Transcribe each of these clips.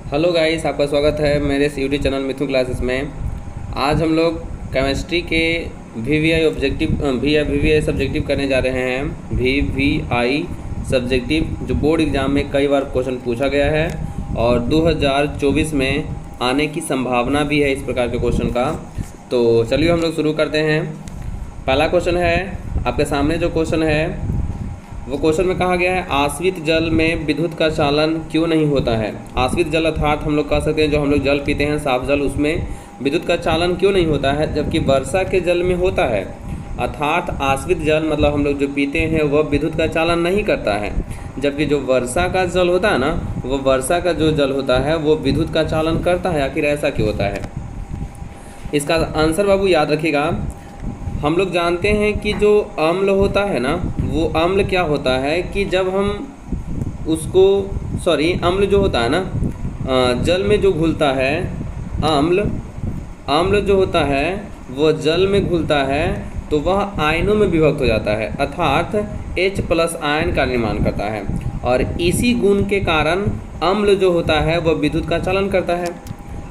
Hello guys, आपका स्वागत है मेरे इस यूट्यूब चैनल मिथुन क्लासेस में। आज हम लोग केमिस्ट्री के वीवीआई सब्जेक्टिव करने जा रहे हैं। वीवीआई सब्जेक्टिव जो बोर्ड एग्ज़ाम में कई बार क्वेश्चन पूछा गया है और 2024 में आने की संभावना भी है इस प्रकार के क्वेश्चन का। तो चलिए हम लोग शुरू करते हैं। पहला क्वेश्चन है आपके सामने। जो क्वेश्चन है वो क्वेश्चन में कहा गया है आश्रित जल में विद्युत का चालन क्यों नहीं होता है। आश्रित जल अर्थात हम लोग कह सकते हैं जो हम लोग जल पीते हैं साफ जल, उसमें विद्युत का चालन क्यों नहीं होता है जबकि वर्षा के जल में होता है। अर्थात आश्रित जल मतलब हम लोग जो पीते हैं वह विद्युत का चालन नहीं करता है, जबकि जो वर्षा का जल होता है ना, वो वर्षा का जो जल होता है वो विद्युत का चालन करता है। आखिर ऐसा क्यों होता है? इसका आंसर बाबू याद रखिएगा। हम लोग जानते हैं कि जो अम्ल होता है ना, वो अम्ल क्या होता है कि जब हम उसको अम्ल जो होता है ना जल में जो घुलता है, अम्ल जो होता है वो जल में घुलता है तो वह आयनों में विभक्त हो जाता है, अर्थात H+ आयन का निर्माण करता है। और इसी गुण के कारण अम्ल जो होता है वह विद्युत का चालन करता है।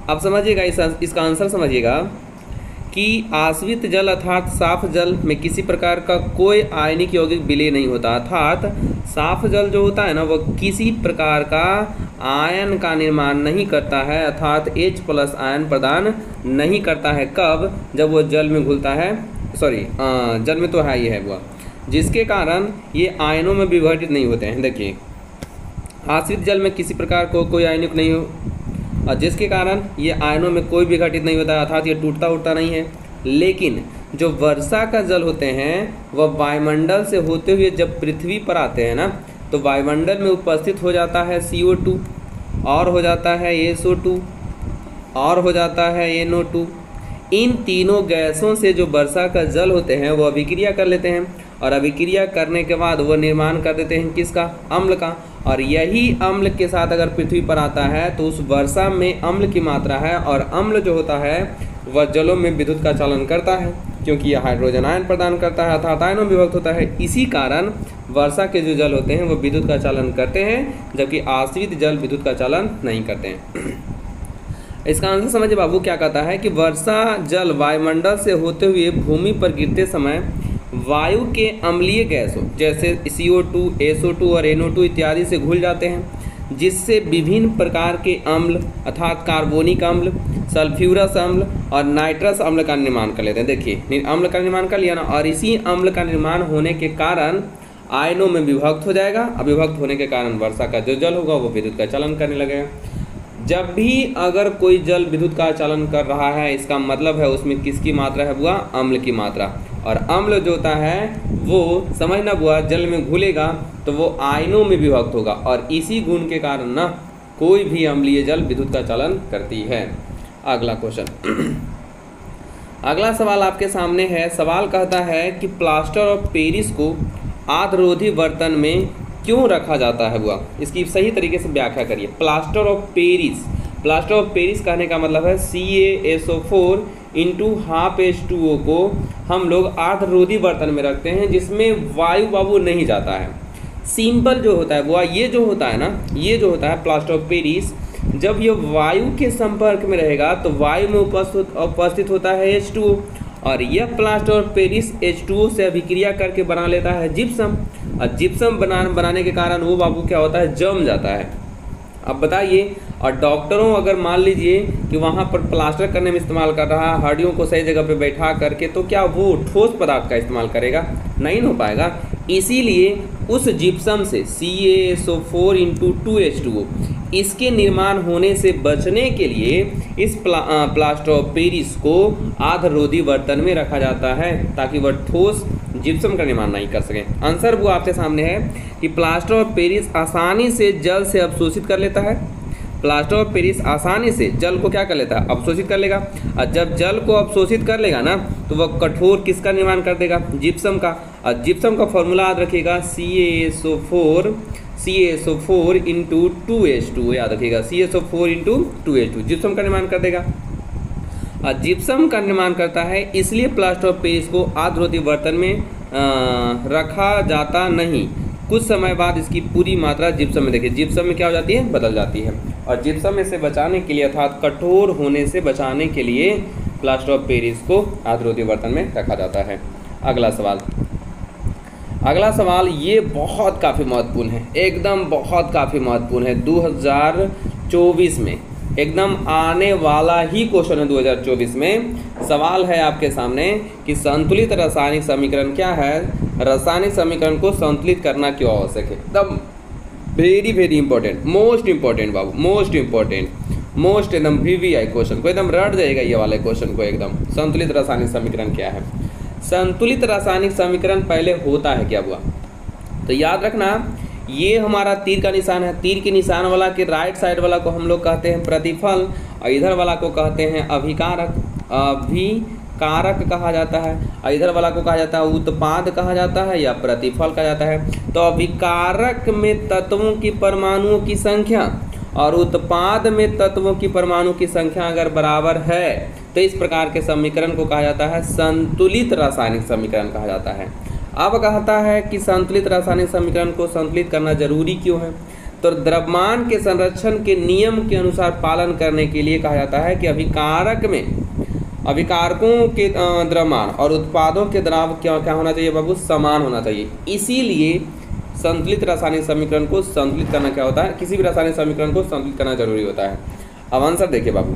अब समझिएगा, इसका आंसर समझिएगा कि आश्रित जल अर्थात साफ जल में किसी प्रकार का कोई आयनिक यौगिक विलय नहीं होता। अर्थात साफ जल जो होता है ना वो किसी प्रकार का आयन का निर्माण नहीं करता है, अर्थात H+ आयन प्रदान नहीं करता है। कब? जब वो जल में घुलता है, जल में तो है ही है वो, जिसके कारण ये आयनों में विघटित नहीं होते हैं। देखिए, आश्रित जल में किसी प्रकार को कोई आयनिक नहीं हो और जिसके कारण ये आयनों में कोई भी घटित नहीं होता है, अर्थात ये टूटता उठता नहीं है। लेकिन जो वर्षा का जल होते हैं वह वायुमंडल से होते हुए जब पृथ्वी पर आते हैं ना, तो वायुमंडल में उपस्थित हो जाता है CO2 और हो जाता है SO2 और हो जाता है NO2। इन तीनों गैसों से जो वर्षा का जल होते हैं वो अभिक्रिया कर लेते हैं और अभिक्रिया करने के बाद वो निर्माण कर देते हैं किसका? अम्ल का। और यही अम्ल के साथ अगर पृथ्वी पर आता है तो उस वर्षा में अम्ल की मात्रा है और अम्ल जो होता है वह जलों में विद्युत का चालन करता है, क्योंकि यह हाइड्रोजन आयन प्रदान करता है अर्थात आयनों में विभक्त होता है। इसी कारण वर्षा के जो जल होते हैं वो विद्युत का चालन करते हैं, जबकि आश्रित जल विद्युत का चालन नहीं करते हैं। इसका आंसर समझिए बाबू, क्या कहता है कि वर्षा जल वायुमंडल से होते हुए भूमि पर गिरते समय वायु के अम्लीय गैसों जैसे CO2, SO2 और NO2 इत्यादि से घुल जाते हैं, जिससे विभिन्न प्रकार के अम्ल अर्थात कार्बोनिक अम्ल, सल्फ्यूरस अम्ल और नाइट्रस अम्ल का निर्माण कर लेते हैं। देखिए, अम्ल का निर्माण कर लिया ना, और इसी अम्ल का निर्माण होने के कारण आयनों में विभक्त हो जाएगा। अविभक्त होने के कारण वर्षा का जो जल होगा वो विद्युत का चालन करने लगेगा। जब भी अगर कोई जल विद्युत का चालन कर रहा है, इसका मतलब है उसमें किसकी मात्रा है बुआ? अम्ल की मात्रा। और अम्ल जो होता है वो समझना बुआ, जल में घुलेगा तो वो आयनों में विभक्त होगा और इसी गुण के कारण ना कोई भी अम्लीय जल विद्युत का चालन करती है। अगला क्वेश्चन, अगला सवाल आपके सामने है। सवाल कहता है कि प्लास्टर ऑफ पेरिस को आर्द्ररोधी बर्तन में क्यों रखा जाता है बुआ? इसकी सही तरीके से व्याख्या करिए। प्लास्टर ऑफ पेरिस कहने का मतलब है CaSO4 × ½ को हम लोग आर्द्ररोधी बर्तन में रखते हैं जिसमें वायु बाबू नहीं जाता है। सिंपल जो होता है बुआ, ये जो होता है ना, ये जो होता है प्लास्टर ऑफ पेरिस, जब ये वायु के संपर्क में रहेगा तो वायु में उपस्थित होता है H2O और यह प्लास्टर ऑफ पेरिस H2O से अभिक्रिया करके बना लेता है जिप्सम। और जिप्सम बनाने के कारण वो बाबू क्या होता है? जम जाता है। अब बताइए, और डॉक्टरों अगर मान लीजिए कि वहाँ पर प्लास्टर करने में इस्तेमाल कर रहा है, हड्डियों को सही जगह पे बैठा करके, तो क्या वो ठोस पदार्थ का इस्तेमाल करेगा? नहीं हो पाएगा। इसीलिए उस जिप्सम से CaSO4 × 2H2O इसके निर्माण होने से बचने के लिए इस प्लास्टर ऑफ पेरिस को आर्द्ररोधी बर्तन में रखा जाता है ताकि वह ठोस जिप्सम का निर्माण नहीं कर सके। आंसर वो आपके सामने है कि प्लास्टर ऑफ पेरिस आसानी से जल से अवशोषित कर लेता है। प्लास्टर ऑफ पेरिस आसानी से जल को क्या कर लेता है? अवशोषित कर लेगा। और जब जल को अवशोषित कर लेगा ना तो वह कठोर किसका निर्माण कर देगा? जिप्सम का। और जिप्सम का फॉर्मूला याद रखिएगा, CaSO4 × 2H2O, याद रखिएगा, CaSO4 × 2H2 जिप्सम का निर्माण कर देगा। और जिप्सम का निर्माण करता है, इसलिए प्लास्टर ऑफ पेरिस को आर्द्ररोधी बर्तन में रखा जाता नहीं। कुछ समय बाद इसकी पूरी मात्रा जिप्सम में, देखिए जिप्सम में क्या हो जाती है, बदल जाती है। और जिप्सम में से बचाने के लिए अर्थात कठोर होने से बचाने के लिए प्लास्टर ऑफ पेरिस को आद्ररोधी बर्तन में रखा जाता है। अगला सवाल ये बहुत काफ़ी महत्वपूर्ण है, एकदम बहुत काफ़ी महत्वपूर्ण है। 2024 में एकदम आने वाला ही क्वेश्चन है। 2024 में सवाल है आपके सामने कि संतुलित रासायनिक समीकरण क्या है, रासायनिक समीकरण को संतुलित करना क्यों आवश्यक है। एकदम very very important, most important बाबू, मोस्ट इंपॉर्टेंट, मोस्ट एकदम VVI क्वेश्चन को एकदम रट जाएगा ये वाले क्वेश्चन को एकदम। संतुलित रासायनिक समीकरण क्या है। संतुलित रासायनिक समीकरण पहले होता है क्या हुआ, तो याद रखना ये हमारा तीर का निशान है। तीर के निशान वाला के राइट साइड वाला को हम लोग कहते हैं प्रतिफल और इधर वाला को कहते हैं अभिकारक। अभिकारक कहा जाता है और इधर वाला को कहा जाता है उत्पाद कहा जाता है या प्रतिफल कहा जाता है। तो अभिकारक में तत्वों की परमाणुओं की संख्या और उत्पाद में तत्वों की परमाणु की संख्या अगर बराबर है तो इस प्रकार के समीकरण को कहा जाता है संतुलित रासायनिक समीकरण कहा जाता है। अब कहता है कि संतुलित रासायनिक समीकरण को संतुलित करना जरूरी क्यों है, तो द्रव्यमान के संरक्षण के नियम के अनुसार पालन करने के लिए कहा जाता है कि अभिकारक में अभिकारकों के द्रव्यमान और उत्पादों के द्रव क्या होना चाहिए बाबू, समान होना चाहिए। इसीलिए संतुलित रासायनिक समीकरण को संतुलित करना क्या होता है, किसी भी रासायनिक समीकरण को संतुलित करना जरूरी होता है। अब आंसर देखिए बाबू,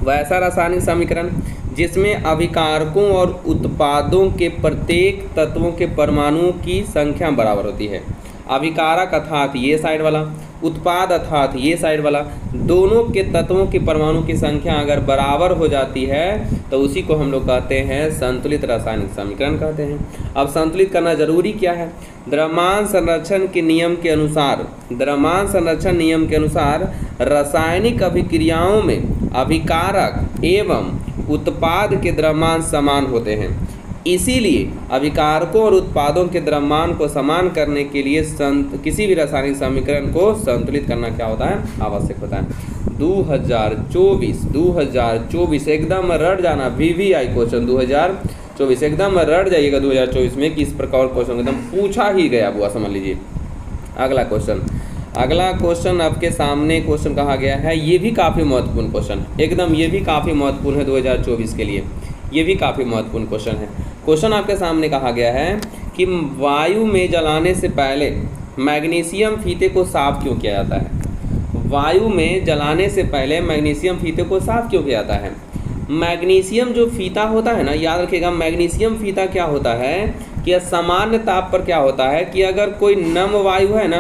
वैसा रासायनिक समीकरण जिसमें अभिकारकों और उत्पादों के प्रत्येक तत्वों के परमाणुओं की संख्या बराबर होती है। अभिकारक अर्थात ये साइड वाला, उत्पाद अर्थात ये साइड वाला, दोनों के तत्वों के परमाणु की संख्या अगर बराबर हो जाती है तो उसी को हम लोग कहते हैं संतुलित रासायनिक समीकरण कहते हैं। अब संतुलित करना जरूरी क्या है, द्रव्यमान संरक्षण के नियम के अनुसार, द्रव्यमान संरक्षण नियम के अनुसार रासायनिक अभिक्रियाओं में अभिकारक एवं उत्पाद के द्रव्यमान समान होते हैं। इसीलिए अभिकारकों और उत्पादों के द्रव्यमान को समान करने के लिए किसी भी रासायनिक समीकरण को संतुलित करना क्या होता है, आवश्यक होता है। 2024 एकदम रट जाना, VVI क्वेश्चन 2024 एकदम रट जाइएगा 2024 में कि इस प्रकार क्वेश्चन एकदम पूछा ही गया बुआ, समझ लीजिए। अगला क्वेश्चन आपके सामने क्वेश्चन कहा गया है, ये भी काफ़ी महत्वपूर्ण क्वेश्चन एकदम, ये भी काफ़ी महत्वपूर्ण है 2024 के लिए, ये भी काफ़ी महत्वपूर्ण क्वेश्चन है। क्वेश्चन आपके सामने कहा गया है कि वायु में जलाने से पहले मैग्नीशियम फीते को साफ क्यों किया जाता है। वायु में जलाने से पहले मैग्नीशियम फीते को साफ क्यों किया जाता है। मैग्नीशियम जो फीता होता है ना, याद रखिएगा मैग्नीशियम फीता क्या होता है कि सामान्य ताप पर क्या होता है कि अगर कोई नम वायु है ना,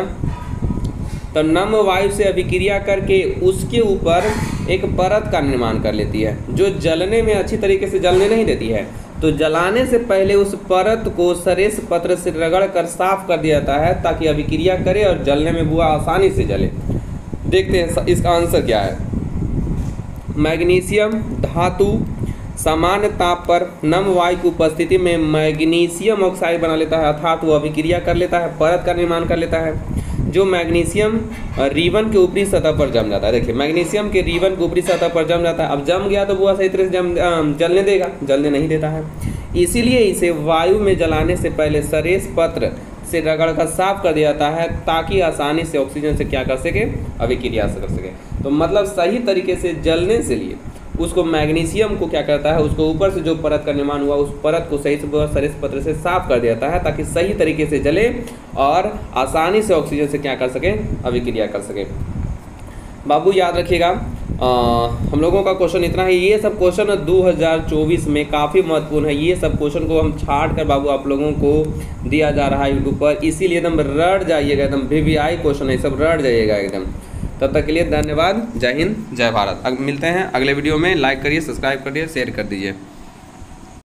तो नम वायु से अभिक्रिया करके उसके ऊपर एक परत का निर्माण कर लेती है जो जलने में अच्छी तरीके से जलने नहीं देती है। तो जलाने से पहले उस परत को सरेस पत्र से रगड़ कर साफ कर दिया जाता है ताकि अभिक्रिया करे और जलने में बुआ आसानी से जले। देखते हैं इसका आंसर क्या है। मैग्नीशियम धातु सामान्य ताप पर नम वायु की उपस्थिति में मैग्नीशियम ऑक्साइड बना लेता है, अर्थात वो अभिक्रिया कर लेता है, परत का निर्माण कर लेता है जो मैग्नीशियम रिबन के ऊपरी सतह पर जम जाता है। देखिए मैग्नीशियम के रिबन के ऊपरी सतह पर जम जाता है। अब जम गया तो वो सही तरह से जलने देगा, जलने नहीं देता है। इसीलिए इसे वायु में जलाने से पहले सरेस पत्र से रगड़ कर साफ कर दिया जाता है ताकि आसानी से ऑक्सीजन से क्या कर सके, अभिक्रिया से कर सके। तो मतलब सही तरीके से जलने से लिए उसको मैग्नीशियम को क्या करता है, उसको ऊपर से जो परत का निर्माण हुआ उस परत को सही से सरेस पत्र से साफ कर दिया जाता है ताकि सही तरीके से जले और आसानी से ऑक्सीजन से क्या कर सके, अभिक्रिया कर सके। बाबू याद रखिएगा हम लोगों का क्वेश्चन इतना है। ये सब क्वेश्चन 2024 में काफ़ी महत्वपूर्ण है। ये सब क्वेश्चन को हम छाट कर बाबू आप लोगों को दिया जा रहा है यूट्यूब पर, इसीलिए एकदम रट जाइएगा, एकदम VVI क्वेश्चन है, सब रट जाइएगा एकदम। तब तक के लिए धन्यवाद। जय हिंद, जय भारत। अब मिलते हैं अगले वीडियो में। लाइक करिए, सब्सक्राइब करिए, शेयर कर दीजिए।